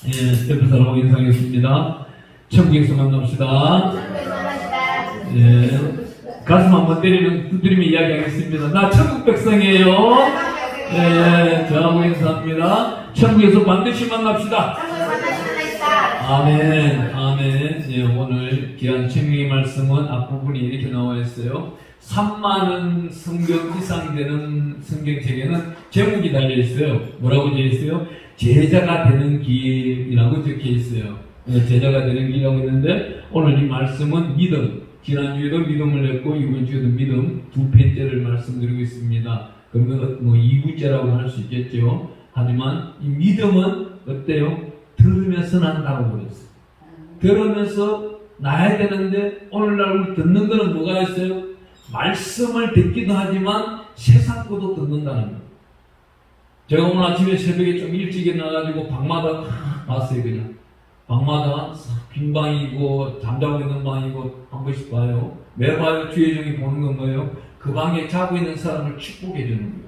옆에 사람하고 인사하겠습니다. 천국에서 만납시다. 가슴 한번 때리면 두드리며 이야기하겠습니다. 나 천국 백성이에요. 저하고 인사합니다. 천국에서 반드시 만납시다. 아멘, 아멘. 오늘 귀한 천국의 말씀은 앞부분이 이렇게 나와 있어요. 3만원 성경 이상 되는 성경책에는 제목이 달려 있어요. 뭐라고 되어 있어요? 제자가 되는 길이라고 적혀 있어요. 제자가 되는 길이라고 있는데, 오늘 이 말씀은 믿음. 지난주에도 믿음을 했고, 이번 주에도 믿음 두 편째를 말씀드리고 있습니다. 그러면 뭐 2부째라고 할 수 있겠죠. 하지만 이 믿음은 어때요? 들으면서 난다고 그랬어요. 들으면서 나야 되는데, 오늘날 우리 듣는 거는 뭐가 있어요? 말씀을 듣기도 하지만 세상 것도 듣는다는 거예요. 제가 오늘 아침에 새벽에 좀 일찍 일어나가지고 방마다 봤어요. 그냥 방마다 빈 방이고 잠자고 있는 방이고 한 번씩 봐요. 매봐요. 주의 종이 보는 건 뭐예요? 그 방에 자고 있는 사람을 축복해 주는 거예요.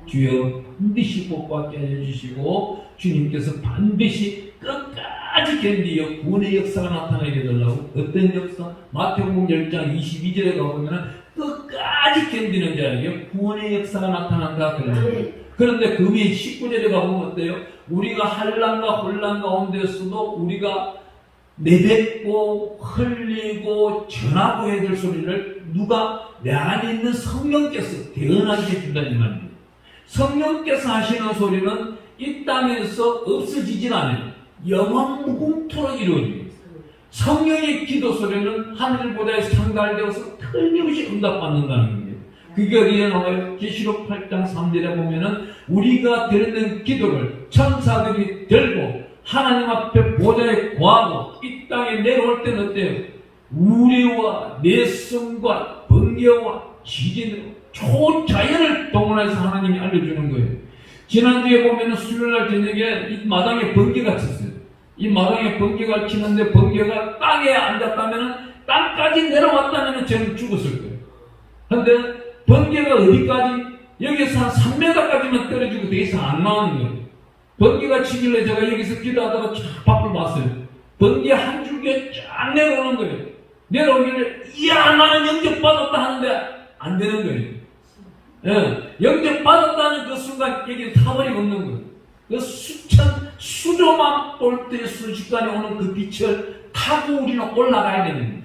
주여 반드시 복받게 해주시고 주님께서 반드시 끝까지 견디어 구원의 역사가 나타나게 해달라고. 어떤 역사? 마태복음 10장 22절에 가보면 끝까지 견디는 자에게 구원의 역사가 나타난다 그러는. 그런데 그 위에 19절에 가보면 어때요? 우리가 환난과 혼란 가운데서도 우리가 내뱉고 흘리고 전하고 해야 될 소리를 누가 내 안에 있는 성령께서 대언하게 해준다는 말입니다. 성령께서 하시는 소리는 이 땅에서 없어지질 않아요. 영원 무궁토록 이루어집니다. 성령의 기도 소리는 하늘보다에 상달되어서 틀림없이 응답받는다는 겁니다. 그게 어디에 나와요? 계시록 8장 3절에 보면은 우리가 드리는 기도를 천사들이 들고 하나님 앞에 보좌에 구하고 이 땅에 내려올 때는 어때요? 우리와 내성과 번개와 지진으로 초자연을 동원해서 하나님이 알려주는 거예요. 지난주에 보면은 수요일날 저녁에 이 마당에 번개가 쳤어요. 이 마당에 번개가 치는데 번개가 땅에 앉았다면은 땅까지 내려왔다면은 저는 죽었을 거예요. 그런데 번개가 어디까지? 여기서 한 3m까지만 떨어지고 더 이상 안 나오는 거예요. 번개가 치길래 제가 여기서 기도하다가 쫙 밖을 봤어요. 번개 한 줄기에 쫙 내려오는 거예요. 내려오길래 이야 나는 영접받았다 하는데 안 되는 거예요. 영접받았다는 그 순간 여기는 타버리고 없는 거예요. 그 수조만 볼 때 순식간에 오는 그 빛을 타고 우리는 올라가야 되는 거예요.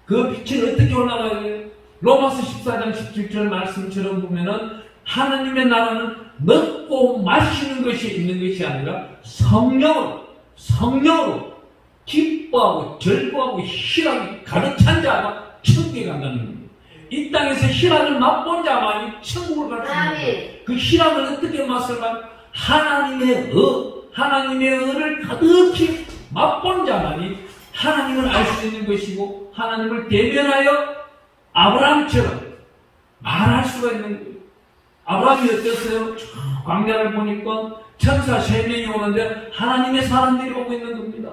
그 빛을 어떻게 올라가야 돼요? 로마서 14장 17절 말씀처럼 보면은 하나님의 나라는 먹고 마시는 것이 있는 것이 아니라 성령으로 기뻐하고 즐거워하고 희락이 가득 찬 자가 천국에 간다는 겁니다. 이 땅에서 희락을 맛본 자만이 천국을 갈 수 있는 거예요. 그 희락을 어떻게 맛을까? 하나님의 의를 가득히 맛본 자만이 하나님을 알 수 있는 것이고 하나님을 대면하여 아브라함처럼 말할 수가 있는 거예요. 아브라함이 어땠어요? 광야를 보니까 천사 3명이 오는데 하나님의 사람들이 오고 있는 겁니다.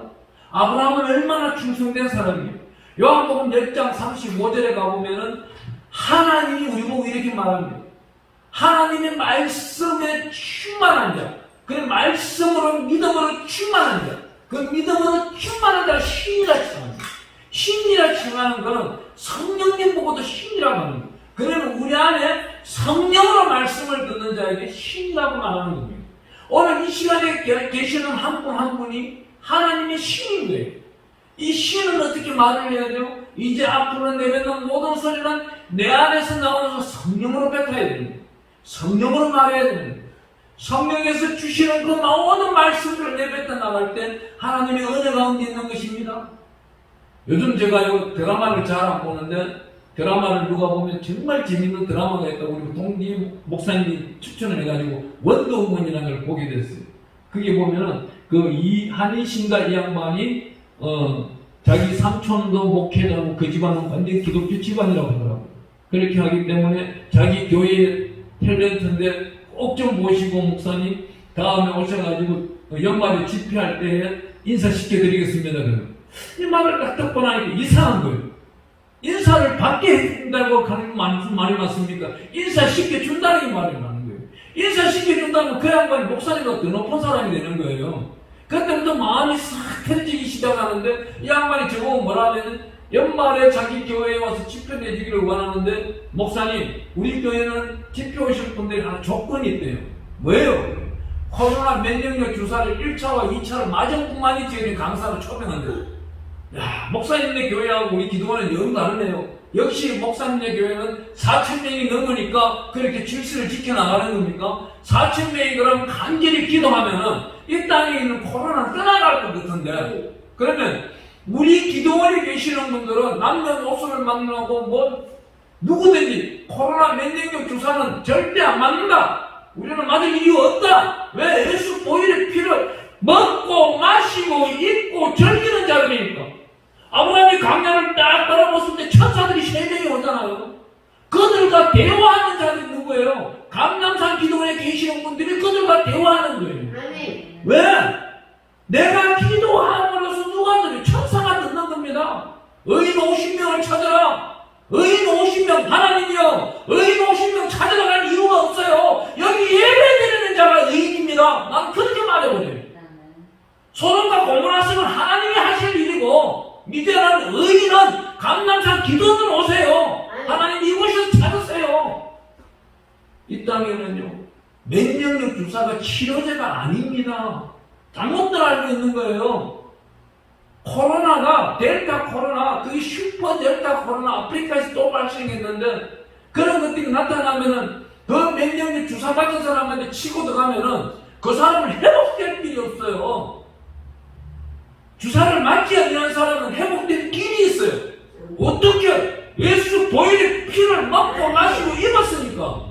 아브라함은 얼마나 충성된 사람이에요. 요한복음 10장 35절에 가보면은 하나님이 우리 보고 이렇게 말합니다. 하나님의 말씀에 충만한 자, 그 말씀으로 믿음으로 충만한 자, 그 믿음으로 충만한 자를 신이라 칭합니다. 신이라 칭하는 것은 성령님 보고도 신이라고 하는 거예요. 그러면 우리 안에 성령으로 말씀을 듣는 자에게 신이라고 말하는 겁니다. 오늘 이 시간에 계시는 한 분 한 분이 하나님의 신인 거예요. 이 신은 어떻게 말을 해야 돼요? 이제 앞으로 내뱉는 모든 소리는 내 안에서 나오는 성령으로 뱉어야 됩니다. 성령으로 말해야 됩니다. 성령에서 주시는 그 모든 말씀을 내뱉어 나갈 때 하나님의 은혜 가운데 있는 것입니다. 요즘 제가 이 드라마를 잘 안 보는데 드라마를 누가 보면 정말 재밌는 드라마가 있다고 우리 동기 목사님이 추천을 해가지고 원더우먼이라는 걸 보게 됐어요. 그게 보면은 그 한희신가 이 양반이 자기 삼촌도 목회자고 그 집안은 완전 기독교 집안이라고 하더라고요. 그렇게 하기 때문에 자기 교회 탤런트인데 꼭 좀 모시고 목사님 다음에 오셔가지고 연말에 집회할 때 인사시켜드리겠습니다. 이 말을 딱 듣고 나니까 이상한 거예요. 인사를 받게 해준다고 하는 말이 맞습니까? 인사시켜준다는 게 말이 맞는 거예요. 인사시켜준다면 그 양반이 목사님보다 더 높은 사람이 되는 거예요. 그때부터 마음이 싹 터지기 시작하는데 이 양반이 저보고 뭐라 하면 연말에 자기 교회에 와서 집회 내주기를 원하는데 목사님 우리 교회는 집회 오실 분들이 하나 조건이 있대요. 뭐예요? 코로나 면역력 주사를 1차와 2차를 맞은 뿐만이 저희는 강사로 초빙한대요. 야, 목사님네 교회하고 우리 기도원은 영 다르네요. 역시 목사님네 교회는 4,000명이 넘으니까 그렇게 질서를 지켜나가는 겁니까? 4,000명이 그럼 간절히 기도하면은 이 땅에 있는 코로나는 떠나갈 것 같은데, 그러면 우리 기도원에 계시는 분들은 남녀노소를 만나고 뭐 누구든지 코로나 면역력 주사는 절대 안 맞는다. 우리는 맞을 이유 없다. 왜? 예수 보혈의 피를 먹고 마시고 입고 즐기는 자들이니까. 아브라함이 강야를 딱 바라봤을 때 천사들이 3명이 오잖아요. 그들과 대화하는 자들이 누구예요? 감람산 기도원에 계시는 분들이 그들과 대화하는 거예요. 아멘. 왜? 내가 기도함으로써 누가 들어요? 천사가 듣는 겁니다. 의인 50명을 찾아라. 의인 50명, 하나님이요. 의인 50명 찾으러 갈 이유가 없어요. 여기 예배드리는 자가 의인입니다. 난 그렇게 말해버려요. 소돔과 고모라 쓰면 하나님이 하실 일이고, 미제라는 의인은 감람산 기도원으로 오세요. 하나님 이곳에서 찾으세요. 이 땅에는요, 면역력 주사가 치료제가 아닙니다. 잘못들 알고 있는 거예요. 코로나가 델타 코로나, 그게 슈퍼 델타 코로나 아프리카에서 또 발생했는데 그런 것들이 나타나면은 그 면역력 주사 맞은 사람한테 치고 들어가면은 그 사람을 회복될 길이 없어요. 주사를 맞지 않는 사람은 회복될 길이 있어요. 어떻게? 예수 보혈의 피를 먹고 마시고 입었으니까.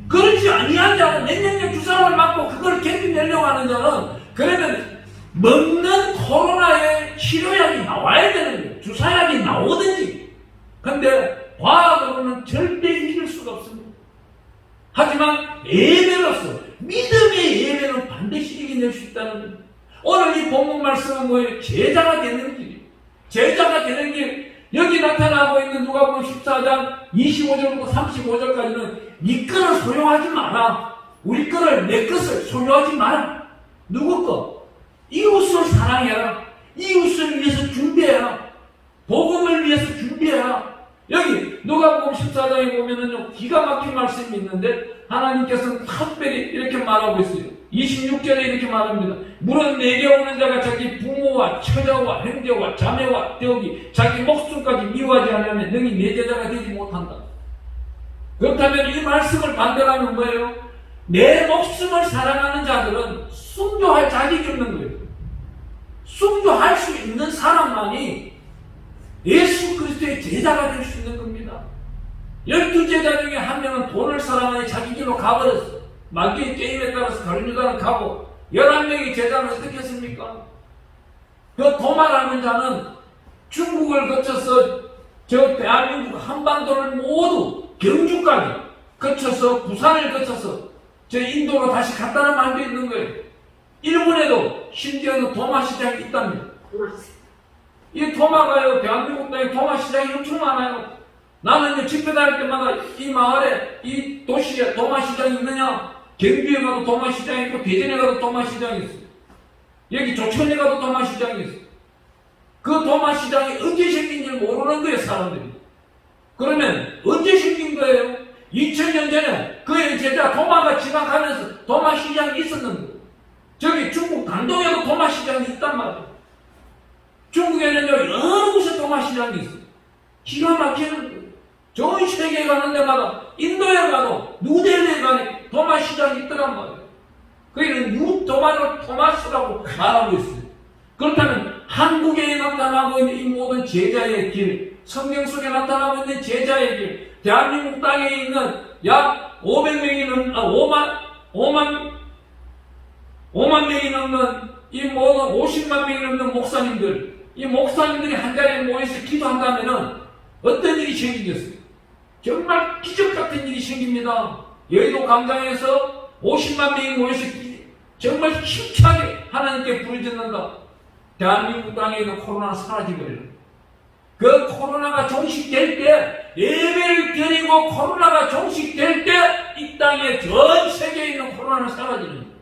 그렇지 아니한 자는 면역력 주사를 맞고 그걸 견디내려고 하는 자는 그러면 먹는 코로나의 치료약이 나와야 되는 거예요. 주사약이 나오든지. 근데 과학으로는 절대 이길 수가 없습니다. 하지만 예배로서 믿음의 예배는 반드시 이겨낼 수 있다는 겁니다. 오늘 이 본문 말씀은 뭐예요? 제자가 되는 길이에요. 제자가 되는 길. 여기 나타나고 있는 누가복음 14장 25절부터 35절까지는 네 거를 소유하지 마라. 우리 거를, 내 것을 소유하지 마라. 누구 거? 이웃을 사랑해라. 이웃을 위해서 준비해라. 복음을 위해서 준비해라. 여기 누가복음 14장에 보면은 기가 막힌 말씀이 있는데 하나님께서는 특별히 이렇게 말하고 있어요. 26절에 이렇게 말합니다. 물은 내게 오는 자가 자기 부모와 처자와 형제와 자매와 떼어기 자기 목숨까지 미워하지 않으면 능히 내 제자가 되지 못한다. 그렇다면 이 말씀을 반대하면 뭐예요? 내 목숨을 사랑하는 자들은 순교할 자격이 없는 거예요. 순교할 수 있는 사람만이 예수 그리스도의 제자가 될 수 있는 겁니다. 12제자 중에 한 명은 돈을 사랑하니 자기 길로 가버렸어. 마귀의 게임에 따라서 다른 유다는 가고 11명의 제자는 어떻게 했습니까? 그 도마라는 자는 중국을 거쳐서 저 대한민국 한반도를 모두 경주까지 거쳐서 부산을 거쳐서 저 인도로 다시 갔다는 말도 있는 거예요. 일본에도 심지어는 도마시장이 있답니다. 이 도마가요, 대한민국 땅에 도마시장이 엄청 많아요. 나는 집회 다닐 때마다 이 마을에, 이 도시에 도마시장이 있느냐? 경주에 가도 도마시장이 있고, 대전에 가도 도마시장이 있어요. 여기 조천에 가도 도마시장이 있어요. 그 도마시장이 언제 생긴지 모르는 거예요, 사람들이. 그러면 언제 생긴 거예요? 2000년 전에 그의 제자 도마가 지나가면서 도마시장이 있었는데, 저기 중국 단동에도 도마시장이 있단 말이에요. 중국에는요, 여러 곳에 도마시장이 있어요. 기가 막히는 거예요. 전 세계에 가는 데마다, 인도에 가도, 누델리에 가니 도마시장이 있더란 말이에요. 그게는 뉴도마를 토마스라고 말하고 있어요. 그렇다면 한국에 나타나고 있는 이 모든 제자의 길, 성경 속에 나타나고 있는 제자의 길, 대한민국 땅에 있는 약 500명이 넘는, 5만 명이 넘는 이 모든 50만 명이 넘는 목사님들, 이 목사님들이 한 자리에 모여서 기도한다면은 어떤 일이 생기겠어요? 정말 기적 같은 일이 생깁니다. 여의도 광장에서 50만 명이 모여서 정말 힘차게 하나님께 부르짖는다. 대한민국 땅에 있는 코로나는 사라지버려요. 그 코로나가 종식될 때, 예배를 드리고 코로나가 종식될 때 이 땅에 전 세계에 있는 코로나는 사라지는 거예요.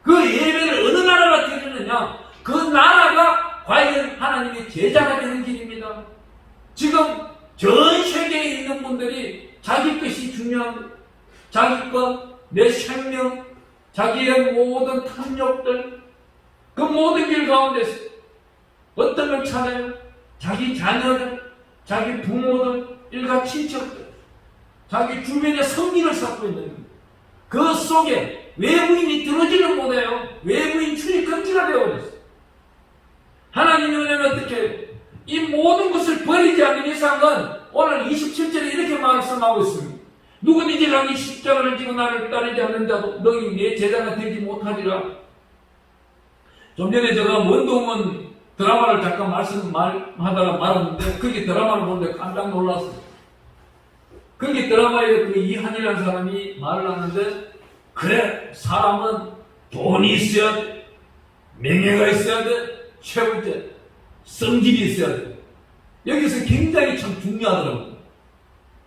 그 예배를 어느 나라가 드리느냐? 그 나라가 과연 하나님의 제자가 되는 길입니다. 지금 전 세계에 있는 분들이 자기 것이 중요한 것, 자기 것, 내 생명, 자기의 모든 탐욕들, 그 모든 길 가운데서 어떤 걸 찾아요? 자기 자녀들, 자기 부모들, 일가 친척들, 자기 주변에 성기를 쌓고 있는 것. 그 속에 외부인이 들어오지를 못해요. 외부인 출입 금지가 되어버렸어요. 하나님의 은혜는 어떻게 해요? 이 모든 것을 버리지 않는 이상은 오늘 27절에 이렇게 말씀하고 있습니다. 누구든지 자기 십자가를 지고 나를 따르지 않는 자도 너희 내 제자가 되지 못하리라. 좀 전에 제가 원동은 드라마를 잠깐 말씀하다가 말았는데 거기 드라마를 보는데 깜짝 놀랐어요. 거기 드라마에 그 이한이라는 사람이 말을 하는데, 그래, 사람은 돈이 있어야 돼, 명예가 있어야 돼, 최고째 성질이 있어야 돼. 여기서 굉장히 참 중요하더라고요.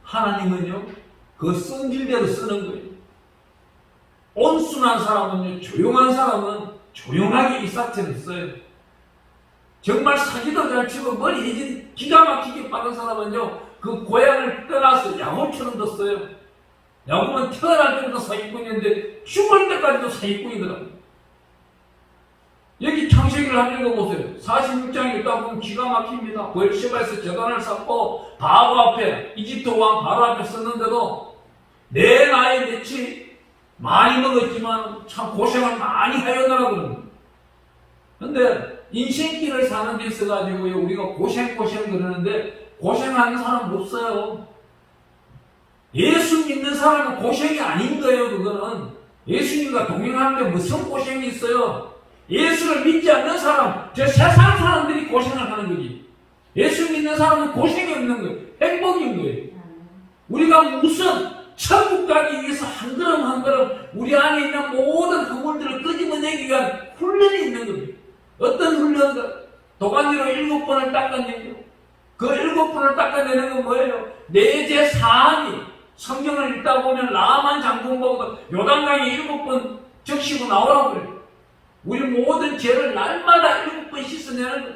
하나님은요, 그 성질대로 쓰는 거예요. 온순한 사람은요, 조용한 사람은 조용하게 이삭처럼 써요. 정말 사기도 잘 치고 머리 기가 막히게 빠른 사람은요, 그 고향을 떠나서 야곱처럼 뒀어요. 야곱은 태어날 때부터 사기꾼인데 죽을 때까지도 사기꾼이더라고요. 여기 창세기를 한번 읽어보세요. 46장 읽다 보면 기가 막힙니다. 베르시바에서 제단을 쌓고 바로 앞에, 이집트 왕 바로 앞에 썼는데도 내 나이 몇이 많이 먹었지만 참 고생을 많이 하였더라고요. 그럽니다. 근데 인생길을 사는 데 있어가지고요, 우리가 고생 그러는데 고생하는 사람 없어요. 예수 믿는 사람은 고생이 아닌 거예요. 그거는 예수님과 동행하는데 무슨 고생이 있어요. 예수를 믿지 않는 사람, 저 세상 사람들이 고생을 하는 거지. 예수 믿는 사람은 고생이 없는 거예요. 행복인 거예요. 우리가 무슨 천국 가기 위해서 한 걸음 한 걸음 우리 안에 있는 모든 허물들을 끄집어내기 위한 훈련이 있는 겁니다. 어떤 훈련들? 도가니로 7번을 닦아내는 거. 그 7번을 닦아내는 건 뭐예요? 내재 사함이, 성경을 읽다 보면 라만 장군보다 요단강에 7번 적시고 나오라고 그래요. 우리 모든 죄를 날마다 7번 씻어내는 거예요.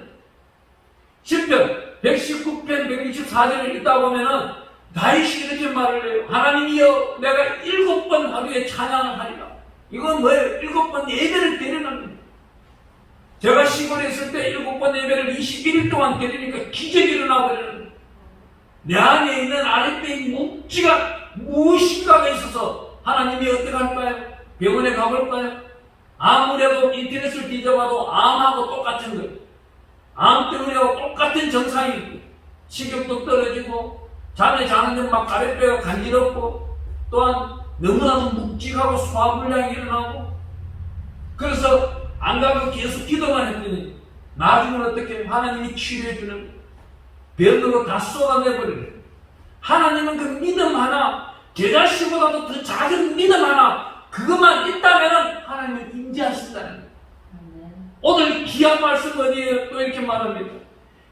시편 119편 124절을 읽다 보면은 다윗이 이렇게 말을 해요. 하나님이여, 내가 7번 하루에 찬양을 하리라. 이건 뭐예요? 7번 예배를 드리는 거예요. 제가 시골에 있을 때 7번 예배를 21일 동안 드리니까 기적이 일어나버리는, 내 안에 있는 아랫배인 묵지가 무엇인가가 있어서 하나님이 어떻게 할까요? 병원에 가볼까요? 아무래도 인터넷을 뒤져봐도 암하고 똑같은 거예요. 암 때문에 똑같은 증상이, 식욕도 떨어지고 잠에 자는데 막 아랫배가 간지럽고 또한 너무나도 묵직하고 소화불량이 일어나고, 그래서 안 가고 계속 기도만 했더니 나중에는 어떻게 하나님이 치료해주는, 병으로 다 쏟아내버려요. 하나님은 그 믿음 하나, 제자씨보다도 더 작은 믿음 하나, 그것만 있다면 하나님은 인지하신다는 거예요. 오늘 귀한 말씀 어디에 또 이렇게 말합니다.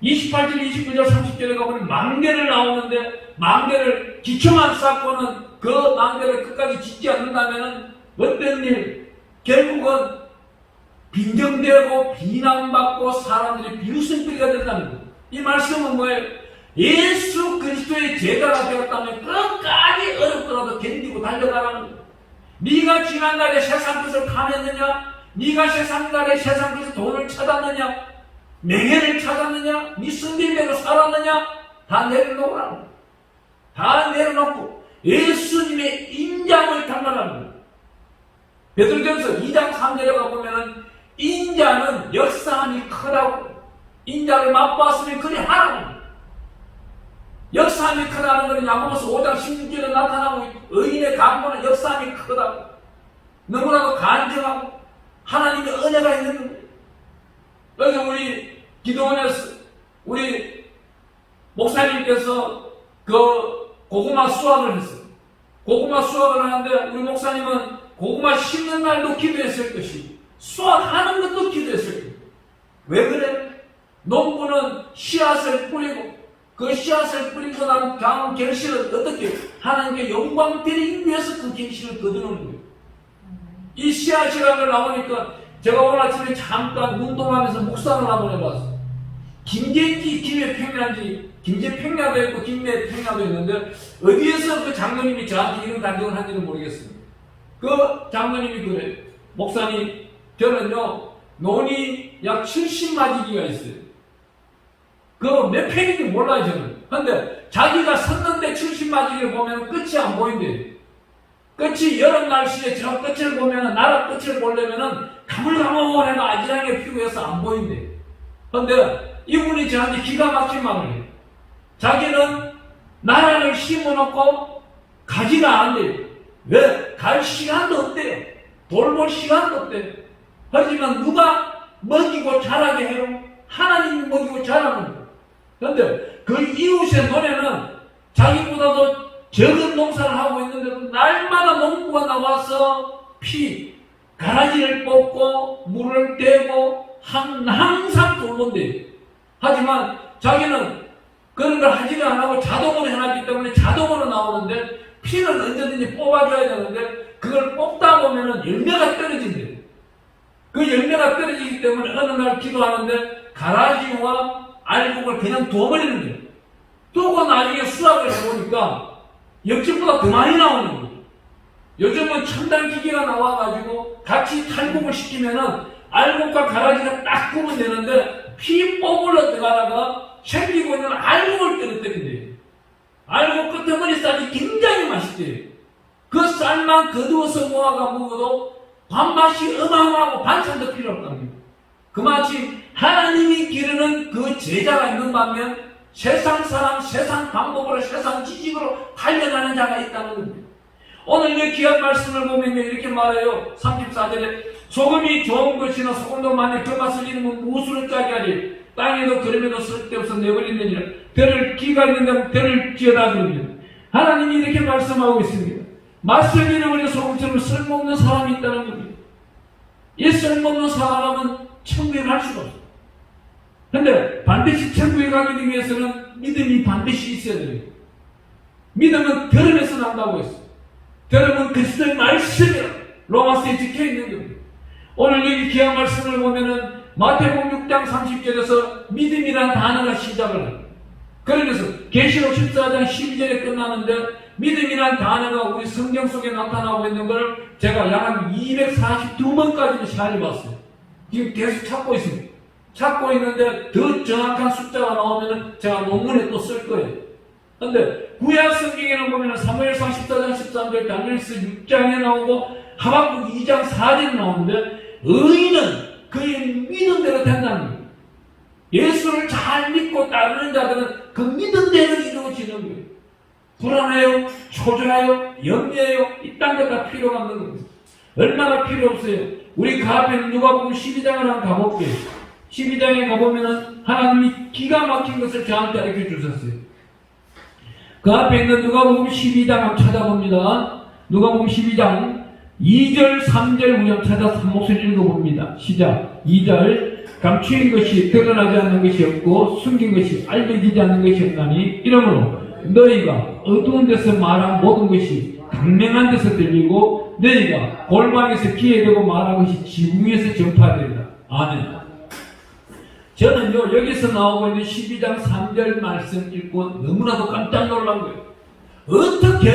28절, 29절, 30절에 가보면 망대를 나오는데, 망대를 기초만 쌓고는 그 망대를 끝까지 짓지 않는다면 어떤 일? 결국은 빈정되고 비난받고 사람들이 비웃음거리가 된다는 거예요. 이 말씀은 뭐예요? 예수 그리스도의 제자가 되었다면 끝까지 어렵더라도 견디고 달려가라는 거예요. 네가 지난날에 세상 것을 탐했느냐? 네가 세상날에 세상 것에서 돈을 찾았느냐? 명예를 찾았느냐? 네 성질대로 살았느냐? 다 내려놓으라는 거예요. 다 내려놓고 예수님의 인자함을 닮아라는 거예요. 베드로전서 2장 3절에 가보면은 인자는 역사함이 크다고, 인자를 맛봤으면 그리 하라고. 역사함이 크다는 것은 야고보서 5장 16절에 나타나고, 의인의 강구는 역사함이 크다고, 너무나도 간증하고 하나님의 은혜가 있는 거예요. 그래서 우리 기도원에서 우리 목사님께서 그 고구마 수확을 했어요. 고구마 수확을 하는데 우리 목사님은 고구마 심는 날도 기도했을 것이고 수확하는 것도 기도했을 거예요. 왜 그래? 농부는 씨앗을 뿌리고 그 씨앗을 뿌리고 난 다음 결실은 어떻게 하나님께 영광 드리기 위해서 그 결실을 거두는 거예요. 이 씨앗이라는 걸 나오니까 제가 오늘 아침에 잠깐 운동하면서 묵상을 한번 해봤어요. 김제인지 김해평야인지, 김제평야도 있고 김해평야도 있는데 어디에서 그 장로님이 저한테 이런 간증을 한지는 모르겠습니다. 그 장로님이 그래, 목사님 저는요 논이 약 70마지기가 있어요. 그 몇 평인지 몰라요 저는. 근데 자기가 섰는데 70마지기를 보면 끝이 안 보인대. 끝이 여름 날씨에 저 끝을 보면, 나라 끝을 보려면은 가물가물해가 아지랑에 피고 해서 안 보인대. 근데 이분이 저한테 기가 막힌 말을 해요. 자기는 나라를 심어놓고 가지가 않대요. 왜? 갈 시간도 없대요. 돌볼 시간도 없대요. 하지만 누가 먹이고 자라게 해요? 하나님이 먹이고 자라는 거예요. 그런데 그 이웃의 노래는 자기보다도 적은 농사를 하고 있는데도 날마다 농부가 나와서 가라지를 뽑고 물을 떼고 항상 돌본대요. 하지만 자기는 그런 걸 하지를 안 하고 자동으로 해놨기 때문에 자동으로 나오는데 피는 언제든지 뽑아줘야 되는데 그걸 뽑다 보면은 열매가 떨어진대요. 그 열매가 떨어지기 때문에 어느 날 기도하는데 가라지와 알곡을 그냥 둬버리는 거예요. 두고 나중에 수확을 해보니까 역전보다 더 많이 나오는 거예요. 요즘은 첨단 기계가 나와가지고 같이 탈곡을 시키면은 알곡과 가라지가 딱 구면 되는데 피 뽑으러 들어가다가 생기고 있는 알곡을 떨어뜨린대요. 알곡 끄트머리 쌀이 굉장히 맛있대요. 그 쌀만 거두어서 모아가 먹어도 밥맛이 어마어마하고 반찬도 필요 없답니다. 그마치 하나님이 기르는 그 제자가 있는 반면 세상 사람, 세상 방법으로, 세상 지식으로 달려가는 자가 있다는 겁니다. 오늘 이 귀한 말씀을 보면 이렇게 말해요. 34절에 소금이 좋은 것이나 소금도 만약 그 맛을 잃으면 무엇으로 짜게 하리. 땅에도 그림에도 쓸데없어 내버리느니라. 별을 기가 있는데 별을 지어다 그럽니다. 하나님이 이렇게 말씀하고 있습니다. 맛을 잃어버린 소금처럼 쓸모없는 사람이 있다는 겁니다. 이 쓸모없는 사람은 천국에 갈 수가 없어요. 근데 반드시 천국에 가기 위해서는 믿음이 반드시 있어야 돼요. 믿음은 들음에서 난다고 했어요. 들음은 그리스도의 말씀이라 로마서에 적혀있는 겁니다. 오늘 여기 귀한 말씀을 보면은 마태복음 6장 30절에서 믿음이라는 단어가 시작을 해요. 그러면서 계시록 14장 12절에 끝나는데 믿음이라는 단어가 우리 성경 속에 나타나고 있는 걸 제가 약 242번까지는 살펴봤어요. 지금 계속 찾고 있습니다. 찾고 있는데 더 정확한 숫자가 나오면 제가 논문에 또 쓸 거예요. 근데 구약 성경에는 보면 사무엘상 14장 13절, 다니엘서 6장에 나오고 하박국 2장 4절에 나오는데 의인은 그의 믿음대로 된다는 거예요. 예수를 잘 믿고 따르는 자들은 그 믿음대로 이루어지는 거예요. 불안해요, 초조해요, 염려해요, 이딴 데 다 필요가 없는 겁니다. 얼마나 필요 없어요. 우리 그 앞에는 누가복음 12장을 한번 가볼게요. 12장에 가보면은 하나님이 기가 막힌 것을 저한테 알려 주셨어요. 그 앞에 있는 누가복음 12장 한번 찾아봅니다. 누가복음 12장 2절, 3절 우리 한번 찾아서 한 목소리 읽어봅니다. 시작. 2절 감추인 것이 드러나지 않는 것이 없고 숨긴 것이 알려지지 않는 것이 없나니 이러므로 너희가 어두운 데서 말한 모든 것이 강명한 데서 들리고 너희가 골방에서 귀에 대고 말한 것이 지붕 위에서 전파되리라. 아멘. 저는요 여기서 나오고 있는 12장 3절 말씀 읽고 너무나도 깜짝 놀란 거예요. 어떻게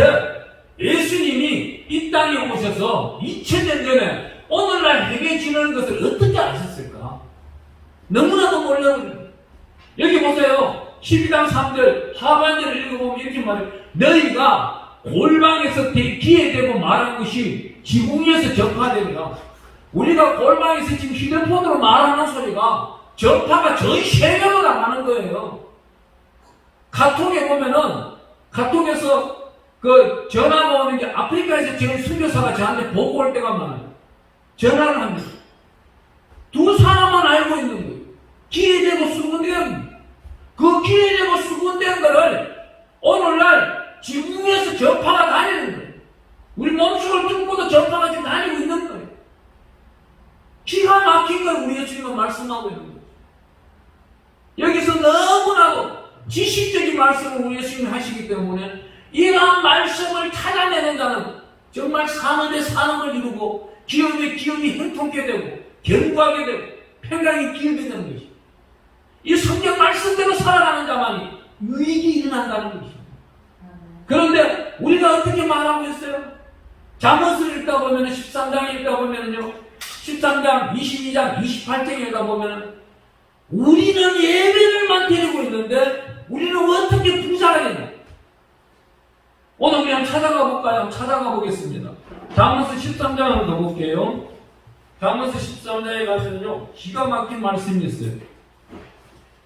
예수님이 이 땅에 오셔서 2000년 전에 오늘날 행해지는 것을 어떻게 아셨을까? 너무나도 놀라워요. 여기 보세요. 12장 3절 하반절을 읽어보면 이렇게 말해요. 너희가 골방에서 귀에 대고 말한 것이 지붕 위에서 전파되리라. 우리가 골방에서 지금 휴대폰으로 말하는 소리가 전파가 전 세계로 나가는 거예요. 카톡에 보면은 카톡에서 그 전화가 오는 게 아프리카에서 지금 선교사가 저한테 보고 올 때가 많아요. 전화를 합니다. 두 사람만 알고 있는 거예요. 귀에 대고 수군된 그 귀에 대고 수군된 거를 오늘날 지붕 위에서 전파가 다니는 거예요. 우리 몸속을 뚫고도 전파가 지금 다니고 있는 거예요. 기가 막힌 걸 우리 예수님은 말씀하고 있는 거예요. 여기서 너무나도 지식적인 말씀을 우리 예수님이 하시기 때문에 이러한 말씀을 찾아내는 자는 정말 사는데 사는 걸 이루고 기업의 기업이 형통케 되고 견고하게 되고 평강이 기업이 되는 것이. 이 성경 말씀대로 살아가는 자만이 유익이 일어난다는 것입니다. 그런데 우리가 어떻게 말하고 있어요? 잠언을 읽다 보면 13장 읽다 보면요 13장 22장 28장 읽다 보면 우리는 예배를만 드리고 있는데 우리는 어떻게 부자라겠냐? 오늘 그냥 찾아가 볼까요? 찾아가 보겠습니다. 잠언서 13장 한번 더 볼게요. 잠언서 13장에 가면요 기가 막힌 말씀이 있어요.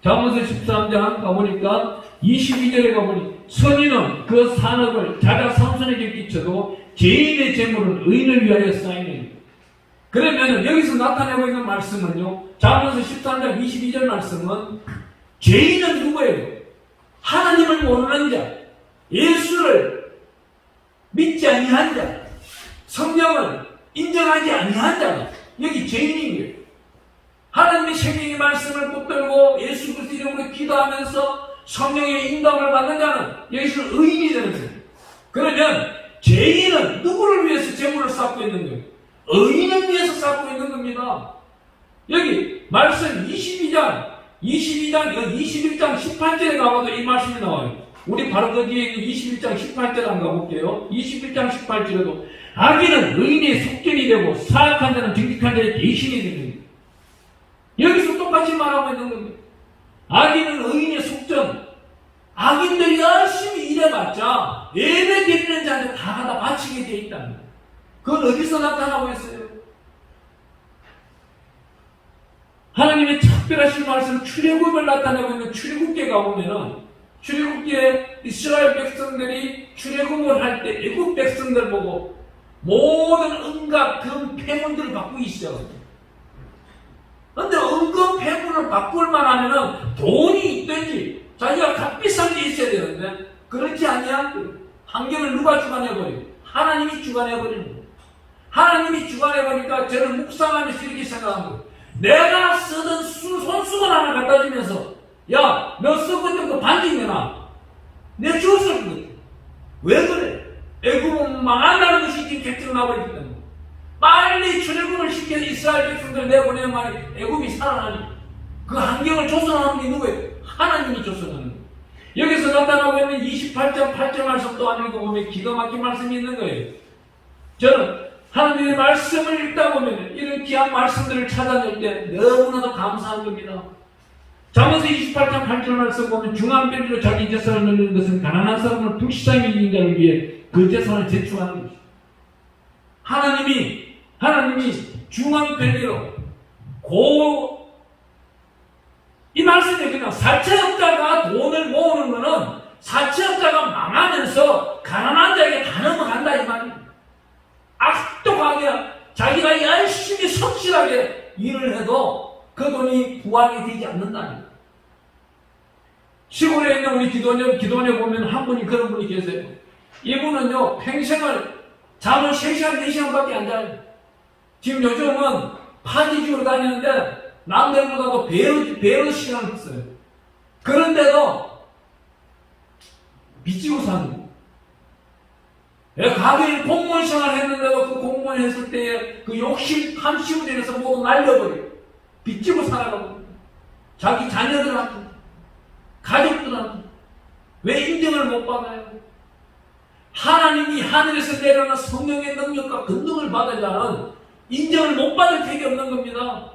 잠언서 13장 가보니까 22절에 가보니 선인은 그 산업을 자가 삼손에게 끼쳐도 죄인의 재물은 의인을 위하여 쌓이는. 그러면 여기서 나타내고 있는 말씀은요 잠언서 13장 22절 말씀은 죄인은 누구예요? 하나님을 모르는 자, 예수를 믿지 아니한 자, 성령을 인정하지 아니한 자가 여기 죄인인 거예요. 하나님의 생명의 말씀을 붙들고 예수 그리스도 이름으로 기도하면서 성령의 인도함을 받는 자는 여기서 의인이 되는 거예요. 그러면 죄인은 누구를 위해서 재물을 쌓고 있는 거예요? 의인을 위해서 쌓고 있는 겁니다. 여기 말씀 22장 21장 18절에 가봐도 이 말씀이 나와요. 우리 바로 그 뒤에 있는 21장 18절 한번 가볼게요. 21장 18절에도 악인은 의인의 속견이 되고 사악한 자는 정직한 자의 대신이 되는 거예요. 여기서 똑같이 말하고 있는 겁니다. 악인은 의인의 속전. 악인들이 열심히 일해봤자 예배 드리는 자한테 다 갖다 바치게 되어 있다는 거예요. 그건 어디서 나타나고 있어요? 하나님의 특별하신 말씀 출애굽을 나타내고 있는 출애굽기에 가보면은 출애굽기에 이스라엘 백성들이 출애굽을 할 때 애굽 백성들 보고 모든 은과 금 폐물들을 바꾸기 시작합니다. 그런데 은금 폐물을 바꿀 만하면은 돈이 있든지 자기가 값비싼 게 있어야 되는데 그렇지 아니야. 환경을 누가 주관해버려요? 하나님이 주관해버리는 거예요. 하나님이 주관해버리니까 저는 묵상하면서 이렇게 생각한 거예요. 내가 쓰던 손수건 하나 갖다 주면서 야, 너 쓰고 있던 거 반지 내놔. 내가 주웠을 거거든. 왜 그래? 애굽은 망한다는 것이 지금 객지로 나버리기 때문에 빨리 출애굽을 시켜서 이스라엘 백성들 내보내면 말이 애굽이 살아나니 그 환경을 조성하는 게 누구예요? 하나님이 조성하는 거예요. 여기서 나타나고 있는 28장 8절 말씀 또한 읽어보면 기가 막힌 말씀이 있는 거예요. 저는 하나님의 말씀을 읽다 보면 이런 귀한 말씀들을 찾아낼 때 너무나도 감사한 겁니다. 잠언서 28장 8절 말씀 보면 중앙별리로 자기 재산을 늘리는 것은 가난한 사람을 불쌍히 이긴 자를 위해 그 재산을 제축하는 것입니다. 하나님이 중앙별리로 이 말씀이 그냥 사채업자가 돈을 모으는 거는 사채업자가 망하면서 가난한 자에게 다 넘어간다 이 말입니다. 악독하게 자기가 열심히 성실하게 일을 해도 그 돈이 부활이 되지 않는다는 거예요. 시골에 있는 우리 기도원에 보면 한 분이 그런 분이 계세요. 이분은요 평생을 잠을 3시간 4시간밖에 안 자요. 지금 요즘은 파지주로 다니는데 남들보다도 배로 시간을 써요. 그런데도 빚지고 사는 거예요. 가게에 공무원 생활을 했는데도 그 공무원 했을 때에 그 욕심, 탐심으로 인해서 모두 날려버려요. 빚지고 살아가고 자기 자녀들한테 가족들한테 왜 인정을 못 받아요? 하나님이 하늘에서 내려오는 성령의 능력과 권능을 받은 자는 인정을 못 받을 택이 없는 겁니다.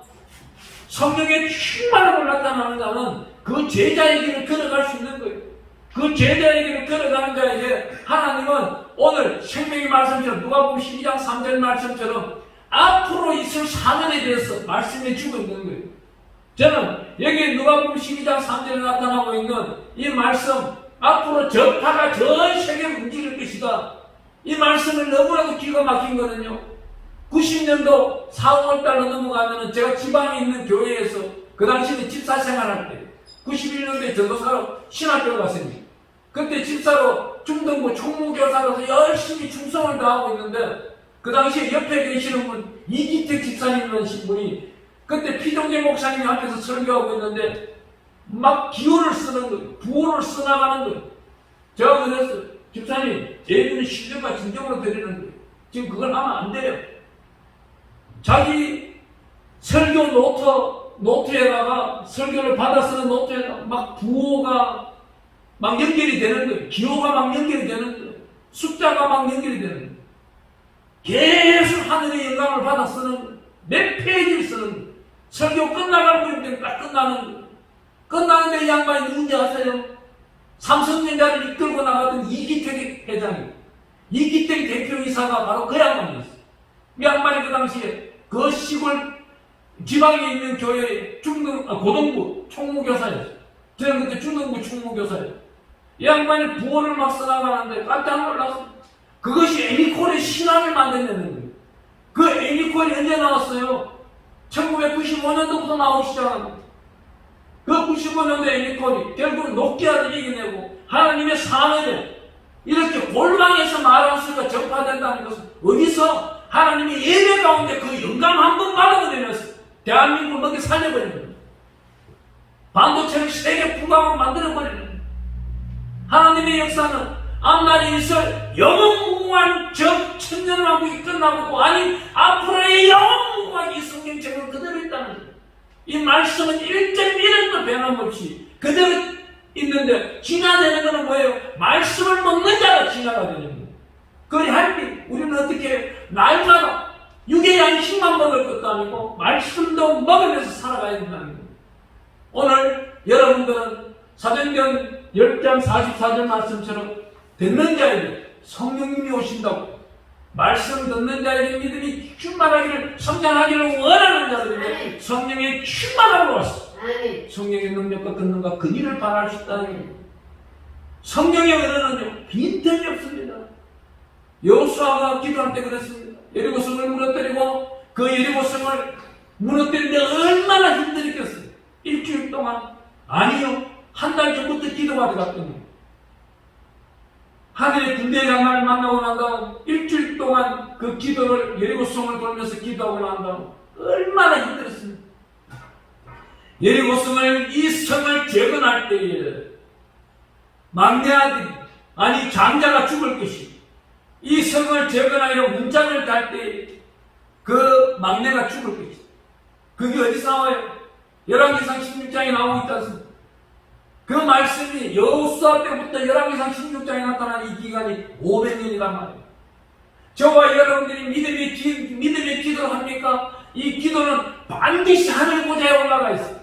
성령의 충만함을 나타나는 자는 그 제자의 길을 걸어갈 수 있는 거예요. 그 제자의 길을 걸어가는 자에게 하나님은 오늘 생명의 말씀처럼 누가복음 12장 3절 말씀처럼 앞으로 있을 사면에 대해서 말씀해 주고 있는 거예요. 저는 여기 누가복음 12장 3절에 나타나고 있는 이 말씀 앞으로 적파가 전 세계를 움직일 것이다. 이 말씀을 너무나도 기가 막힌 거는요. 90년도 4, 5월달로 넘어가면은 제가 지방에 있는 교회에서 그 당시에 집사 생활할 때 91년도에 전도사로 신학교를 갔습니다. 그때 집사로 중등부 총무교사로서 열심히 충성을 다하고 있는데 그 당시에 옆에 계시는 분 이기택 집사님이라는 분이 그때 피동재 목사님이 앞에서 설교하고 있는데 막 기호를 쓰는 거예요. 부호를 써나가는 거예요. 제가 그랬어요. 집사님, 예비는 신령과 진정으로 드리는 거예요. 지금 그걸 하면 안 돼요. 자기 설교 노트에다가 설교를 받아 쓰는 노트에다가 막 부호가 막 연결이 되는 거예요. 기호가 막 연결이 되는 거예요. 숫자가 막 연결이 되는 거예요. 계속 하늘의 영감을 받아 쓰는 거예요. 몇 페이지를 쓰는 거예요. 설교 끝나가고 있는데 딱 끝나는 거예요. 끝나는데 이 양반이 누군지 아세요? 삼성전자를 이끌고 나갔던 이기택 회장이에요. 이기택 대표이사가 바로 그 양반이었어요. 이 양반이 그 당시에 그 시골 지방에 있는 교회 고등부 총무교사였어요. 저는 그때 중등부 총무교사였어요. 이 양반이 부호를 막 써나가는데 깜짝 놀랐어요. 그것이 애니콜의 신앙을 만들어내는 거예요. 그 애니콜이 언제 나왔어요? 1995년도부터 나오기 시작합니다. 그 95년도 애니콜이 결국은 노키아를 이겨내고 하나님의 사명을 이렇게 골방에서 말할 수가 전파된다는 것은 어디서 하나님의 예배 가운데 그 영감 한 번 받아들이면서 대한민국을 먹여 살려버리는 거예요. 반도체를 세계 부강으로 만들어버리는 거예요. 하나님의 역사는 앞날이 있을 영원무궁한 천년왕국이 끝나고 아니 앞으로의 영원무궁한 이 성경책은 그대로 있다는 거예요. 이 말씀은 1.1도 변함없이 그대로 있는데 진화되는 것은 뭐예요? 말씀을 먹는 자가 진화가 되는 거예요. 그리할 때 우리는 어떻게 날마다 육의 양식만 먹을 것도 아니고 말씀도 먹으면서 살아가야 된다는 거예요. 오늘 여러분들은 사도행전 10장 44절 말씀처럼 듣는 자에게 성령님이 오신다고 말씀 듣는 자에게 믿음이 충만하기를 성장하기를 원하는 자들에게 성령이 충만하고 왔어. 성령의 능력과 권능과 근위를 바랄 수 있다는 거예요. 성령의 은혜는요 빈틈이 없습니다. 여호수아가 기도할 때 그랬습니다. 여리고성을 무너뜨리고 그 여리고성을 무너뜨리는데 얼마나 힘들었겠어요. 일주일 동안 아니요 한 달 전부터 기도가 들어갔더니 하늘의 군대 장관을 만나고 난 다음 일주일 동안 그 기도를 여리고성을 돌면서 기도하고 난 다음 얼마나 힘들었습니까. 여리고성을 이 성을 재건할 때에 막내 아들이 아니 장자가 죽을 것이 이 성을 재건하여 문장을 갈 때 그 막내가 죽을 것이 그게 어디서 나와요? 열왕기상 16장에 나오고 있지 않습니까? 그 말씀이 여호수아 때부터 열왕기상 16장에 나타난 이 기간이 500년이란 말이에요. 저와 여러분들이 믿음의 기도를 합니까? 이 기도는 반드시 하늘 보좌에 올라가 있어요.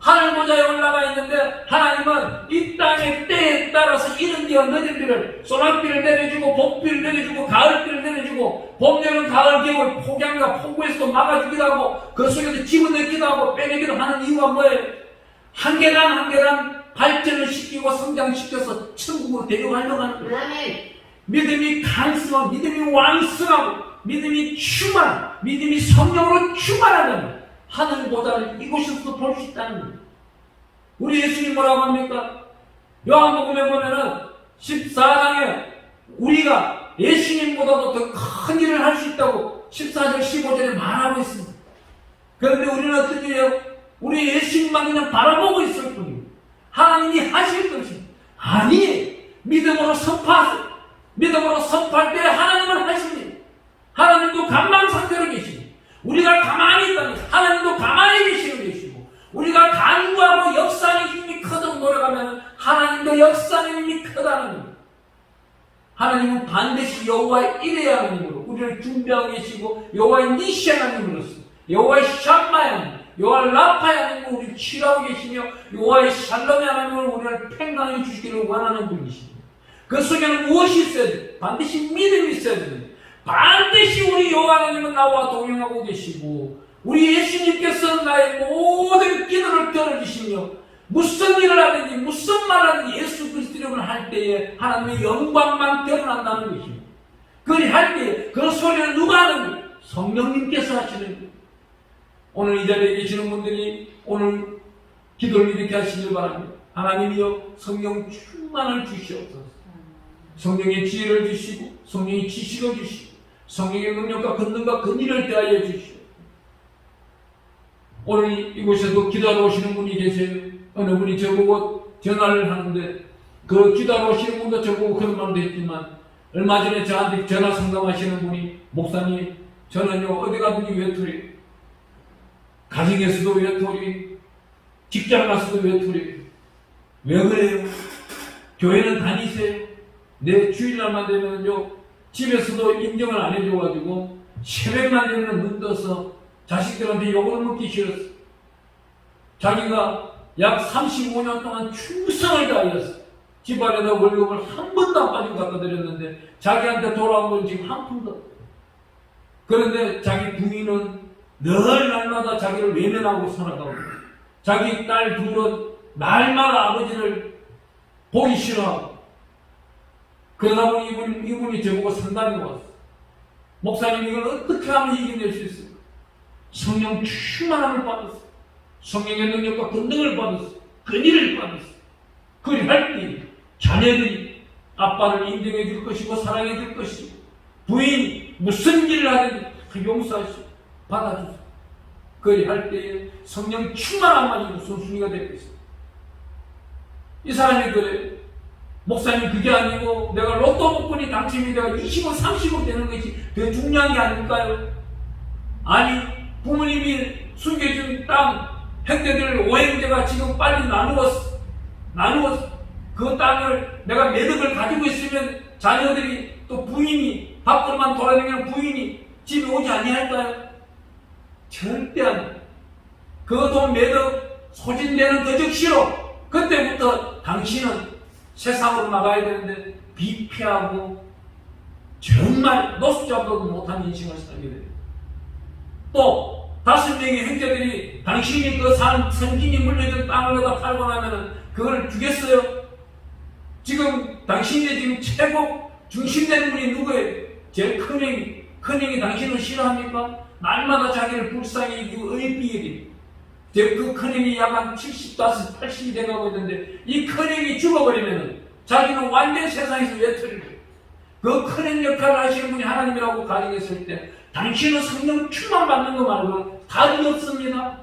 하늘 보좌에 올라가 있는데 하나님은 이 땅의 때에 따라서 이른 비와 늦은 비를 소낙비를 내려주고 봄비를 내려주고 가을비를 내려주고 봄, 여름, 가을, 겨울 폭염과 폭우에서도 막아주기도 하고 그 속에서 집어넣기도 하고 빼내기도 하는 이유가 뭐예요? 한 계단 한 계단 발전을 시키고 성장시켜서 천국으로 데려가려고 하는 거예요. 믿음이 강성하고 믿음이 왕성하고 믿음이 충만 믿음이 성령으로 충만하다면 하늘보다는 이곳에서도 볼 수 있다는 거예요. 우리 예수님 뭐라고 합니까? 요한복음에 보면은 14장에 우리가 예수님보다도 더 큰 일을 할 수 있다고 14절 15절에 말하고 있습니다. 그런데 우리는 어떤 일이에요? 우리 예수님만 그냥 바라보고 있을 뿐이에요. 하나님이 하실 것입니다. 아니 믿음으로 선포하세요. 믿음으로 선포할 때 하나님은 하십니다. 하나님도 감망 상태로 계십니다. 우리가 가만히 있다면 하나님도 가만히 계시고 계시고 우리가 간구하고 역사하는 힘이 크도록 노력하면 하나님도 역사하는 힘이 크다는 겁니다. 하나님은 반드시 여호와의 이레 하나님으로 우리를 준비하고 계시고 여호와의 니시 하나님으로서 여호와의 샴마의 하나님 여호와의 라파의 하나님으로 우리를 치료하고 계시며 여호와의 샬롬의 하나님으로 우리를 평강해 주시기를 원하는 분이십니다. 그 속에는 무엇이 있어야 돼? 반드시 믿음이 있어야 됩니다. 반드시 우리 여호와 하나님은 나와 동행하고 계시고 우리 예수님께서는 나의 모든 기도를 들어주시며 무슨 일을 하든지 무슨 말 하든지 예수 그리스도 이름을 할 때에 하나님의 영광만 드러난다는 것입니다. 그리할 때에 그 소리를 누가 하는 거예요? 성령님께서 하시는 거예요. 오늘 이 자리에 계시는 분들이 오늘 기도를 이렇게 하시길 바랍니다. 하나님이여 성령 충만을 주시옵소서. 성령의 지혜를 주시고 성령의 지식을 주시고 성령의 능력과 권능과 권위를 대하여 주시오. 오늘 이곳에도 기도하러 오시는 분이 계세요. 어느 분이 저보고 전화를 하는데 그 기도하러 오시는 분도 저보고 그런 말도 했지만 얼마 전에 저한테 전화 상담하시는 분이 목사님 저는요, 어디 가든지 외톨이. 가정에서도 외톨이. 직장 가서도 외톨이. 왜 그래요? 교회는 다니세요. 내 주일날만 되면요, 집에서도 인정을 안 해줘가지고, 새벽만 되면 눈 떠서 자식들한테 욕을 먹기 싫었어. 자기가 약 35년 동안 충성을 다하였어. 집안에다 월급을 한 번도 안 빠지고 갖다 드렸는데, 자기한테 돌아온 건 지금 한 푼도 없어. 그런데 자기 부인은 늘 날마다 자기를 외면하고 살아가고, 자기 딸 둘은 날마다 아버지를 보기 싫어하고, 그러다 보니 이분이 저보고 상담이 왔어. 목사님, 이걸 어떻게 하면 이겨낼 수 있을까? 성령 충만함을 받았어. 성령의 능력과 권능을 받았어. 근위를 받았어. 그리할 때 자녀들이 아빠를 인정해 줄 것이고 사랑해 줄 것이고, 부인이 무슨 일을 하든지 용서하시고 받아주세요. 그리할 때에 성령 충만함 가지고 선순위가 될 것입니다. 이 사람이 그래. 목사님, 그게 아니고 내가 로또 복권이 당첨이 내가 20억 30억 되는 것이 더 중요한 게 아닐까요? 아니, 부모님이 숨겨준 땅 형제들 오행제가 지금 빨리 나누었어. 그 땅을 내가 매덕을 가지고 있으면 자녀들이 또 부인이 밖으로만 돌아다니는 부인이 집에 오지 아니할까요? 절대 안 돼. 그 돈 매덕 소진되는 그 즉시로 그때부터 당신은 세상으로 나가야 되는데 비피하고 정말 노숙자도 못한 인생을 살게 됩니다. 또 5명의 형제들이 당신이 그 선진이 물려준 땅을 갖다 팔고 나면은 그걸 주겠어요? 지금 당신이 지금 최고 중심되는 분이 누구예요? 제일 큰형이 당신을 싫어합니까? 날마다 자기를 불쌍히 여기고 의비해요. 그 큰형이 약 한 75, 80이 돼가고 있는데, 이 큰형이 죽어버리면 자기는 완전 세상에서 외톨이고, 그 큰형 역할을 하시는 분이 하나님이라고 가정했을 때 당신은 성령 충만 받는 거 말고 답이 없습니다.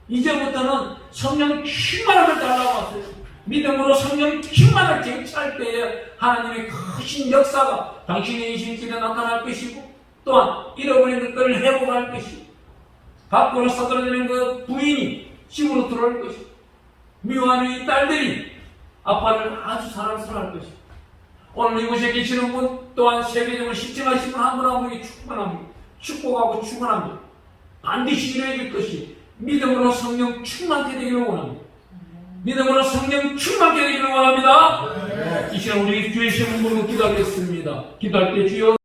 이제부터는 성령 충만함을 달라고 왔어요. 믿음으로 성령 충만을 쟁취할 때에 하나님의 크신 역사가 당신의 인생길에 나타날 것이고, 또한 잃어버린 것들을 회복할 것이고, 밖으로 서들어지는 그 부인이 집으로 들어올 것이고, 미워하는 이 딸들이 아빠를 아주 사랑스러워할 것이고, 오늘 이곳에 계시는 분 또한 세계적으로 시청하신 분 한 분 한 분이 축복하고 축원합니다. 반드시 이루어질 것이 믿음으로 성령 충만케 되기를 원합니다. 믿음으로 성령 충만케 되기를 원합니다. 이 시간 우리 주의 시험을 기도하겠습니다. 기도할 때 주여